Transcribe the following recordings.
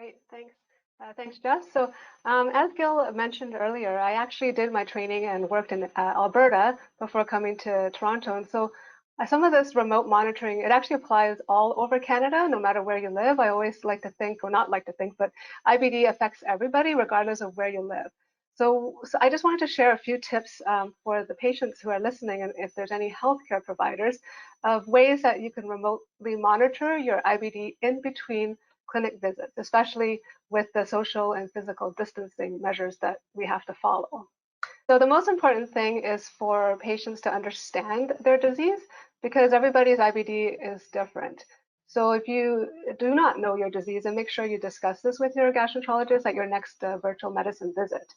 Great, thanks. Thanks, Jess. So as Gil mentioned earlier, I actually did my training and worked in Alberta before coming to Toronto. And so some of this remote monitoring, it actually applies all over Canada, no matter where you live. I always like to think, or not like to think, but IBD affects everybody regardless of where you live. So I just wanted to share a few tips for the patients who are listening, and if there's any healthcare providers, of ways that you can remotely monitor your IBD in between clinic visits, especially with the social and physical distancing measures that we have to follow. So the most important thing is for patients to understand their disease, because everybody's IBD is different. So if you do not know your disease, and make sure you discuss this with your gastroenterologist at your next virtual medicine visit.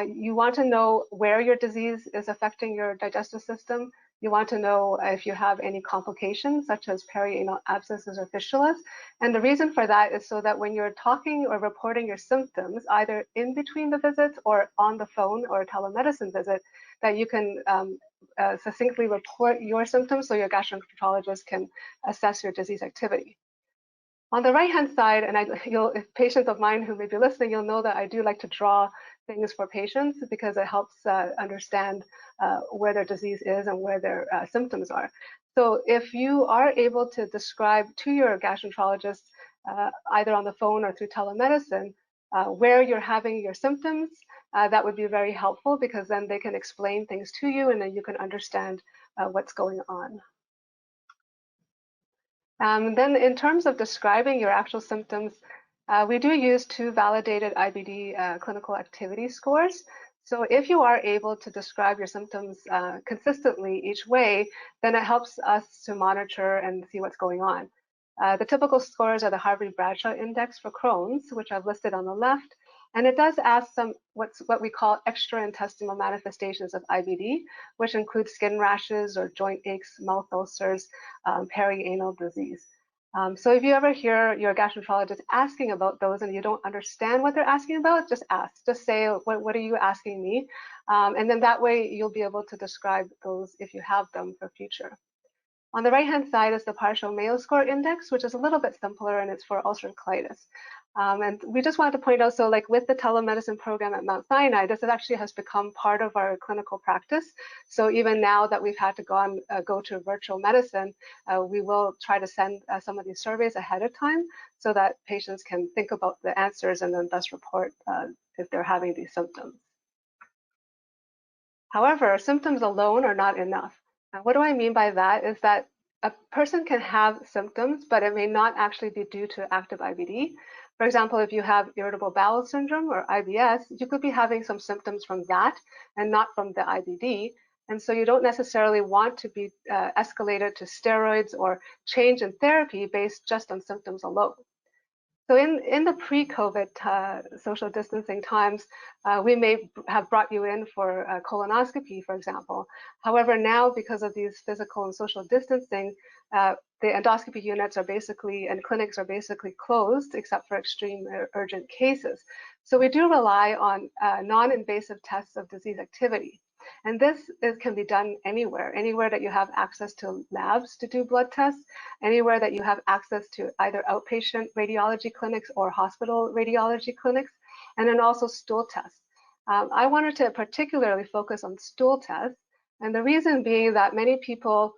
You want to know where your disease is affecting your digestive system. You want to know if you have any complications, such as perianal abscesses or fistulas. And the reason for that is so that when you're talking or reporting your symptoms, either in between the visits or on the phone or a telemedicine visit, that you can succinctly report your symptoms so your gastroenterologist can assess your disease activity. On the right-hand side, and if patients of mine who may be listening, you'll know that I do like to draw things for patients because it helps understand where their disease is and where their symptoms are. So if you are able to describe to your gastroenterologist, either on the phone or through telemedicine, where you're having your symptoms, that would be very helpful, because then they can explain things to you and then you can understand what's going on. Then in terms of describing your actual symptoms, we do use 2 validated IBD clinical activity scores. So if you are able to describe your symptoms consistently each way, then it helps us to monitor and see what's going on. The typical scores are the Harvey-Bradshaw Index for Crohn's, which I've listed on the left. And it does ask some what we call extraintestinal manifestations of IBD, which include skin rashes or joint aches, mouth ulcers, perianal disease. So if you ever hear your gastroenterologist asking about those and you don't understand what they're asking about, just ask. Just say, what are you asking me? And then that way you'll be able to describe those if you have them for future. On the right-hand side is the partial Mayo Score Index, which is a little bit simpler, and it's for ulcerative colitis. And we just wanted to point out, so like with the telemedicine program at Mount Sinai, this actually has become part of our clinical practice. So even now that we've had to go to virtual medicine, we will try to send some of these surveys ahead of time so that patients can think about the answers and then thus report if they're having these symptoms. However, symptoms alone are not enough. And what do I mean by that is that a person can have symptoms, but it may not actually be due to active IBD. For example, if you have irritable bowel syndrome or IBS, you could be having some symptoms from that and not from the IBD. And so you don't necessarily want to be escalated to steroids or change in therapy based just on symptoms alone. So in the pre-COVID social distancing times, we may have brought you in for a colonoscopy, for example. However, now because of these physical and social distancing, the endoscopy units are basically, and clinics are basically closed except for extreme urgent cases. So we do rely on non-invasive tests of disease activity. And this can be done anywhere that you have access to labs to do blood tests, anywhere that you have access to either outpatient radiology clinics or hospital radiology clinics, and then also stool tests. I wanted to particularly focus on stool tests, and the reason being that many people,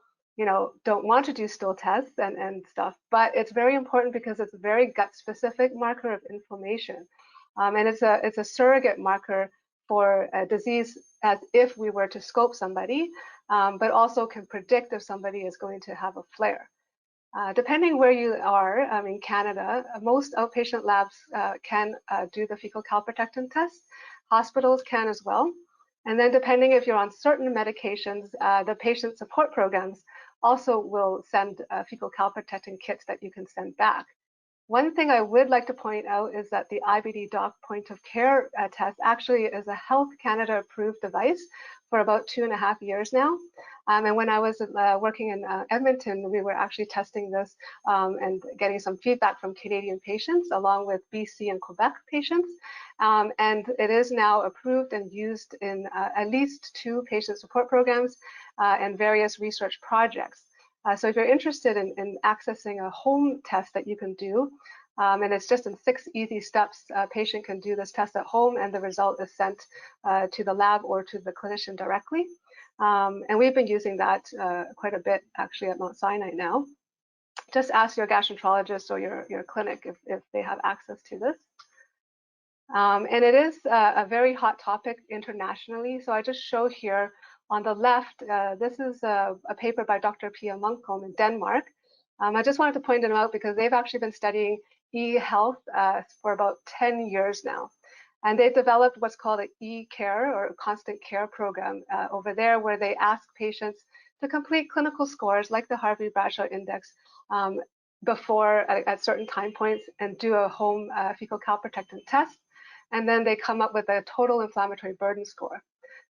don't want to do stool tests and stuff, but it's very important because it's a very gut-specific marker of inflammation, and it's a surrogate marker for a disease, as if we were to scope somebody, but also can predict if somebody is going to have a flare. Depending where you are in Canada, most outpatient labs can do the fecal calprotectin test. Hospitals can as well. And then depending if you're on certain medications, the patient support programs also will send fecal calprotectin kits that you can send back. One thing I would like to point out is that the IBD Doc point of care test actually is a Health Canada approved device for about 2.5 years now. And when I was working in Edmonton, we were actually testing this and getting some feedback from Canadian patients along with BC and Quebec patients. And it is now approved and used in at least 2 patient support programs and various research projects. So if you're interested in accessing a home test that you can do, And it's just in 6 easy steps. A patient can do this test at home, and the result is sent to the lab or to the clinician directly. And we've been using that quite a bit actually at Mount Sinai now. Just ask your gastroenterologist or your clinic if they have access to this. And it is a very hot topic internationally. So I just show here on the left, this is a paper by Dr. Pia Munkholm in Denmark. I just wanted to point them out because they've actually been studying e-health for about 10 years now. And they've developed what's called an e-care or constant care program over there, where they ask patients to complete clinical scores like the Harvey-Bradshaw Index before at certain time points and do a home fecal calprotectin test. And then they come up with a total inflammatory burden score.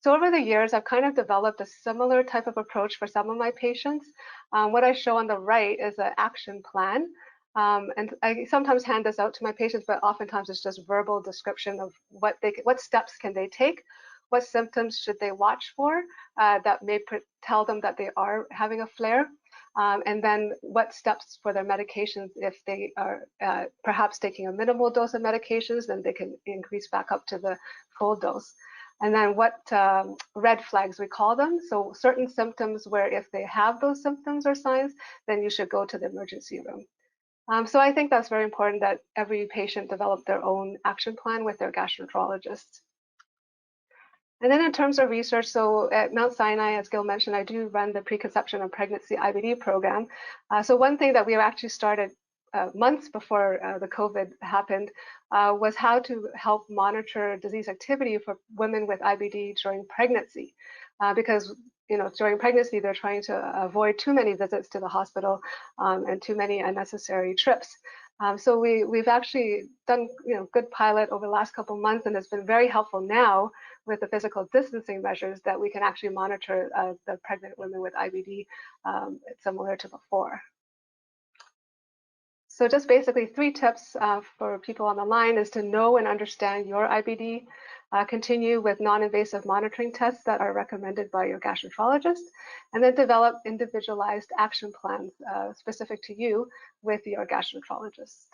So over the years, I've kind of developed a similar type of approach for some of my patients. What I show on the right is an action plan. And I sometimes hand this out to my patients, but oftentimes it's just verbal description of what steps can they take, what symptoms should they watch for that may tell them that they are having a flare, and then what steps for their medications. If they are perhaps taking a minimal dose of medications, then they can increase back up to the full dose. And then what red flags we call them. So certain symptoms where if they have those symptoms or signs, then you should go to the emergency room. So I think that's very important that every patient develop their own action plan with their gastroenterologist. And then in terms of research, so at Mount Sinai, as Gil mentioned, I do run the preconception and pregnancy IBD program. So one thing that we actually started months before the COVID happened was how to help monitor disease activity for women with IBD during pregnancy, because during pregnancy they're trying to avoid too many visits to the hospital and too many unnecessary trips. So we've actually done good pilot over the last couple of months, and it's been very helpful now with the physical distancing measures that we can actually monitor the pregnant women with IBD similar to before. So just basically 3 tips for people on the line is to know and understand your IBD, continue with non-invasive monitoring tests that are recommended by your gastroenterologist, and then develop individualized action plans specific to you with your gastroenterologist.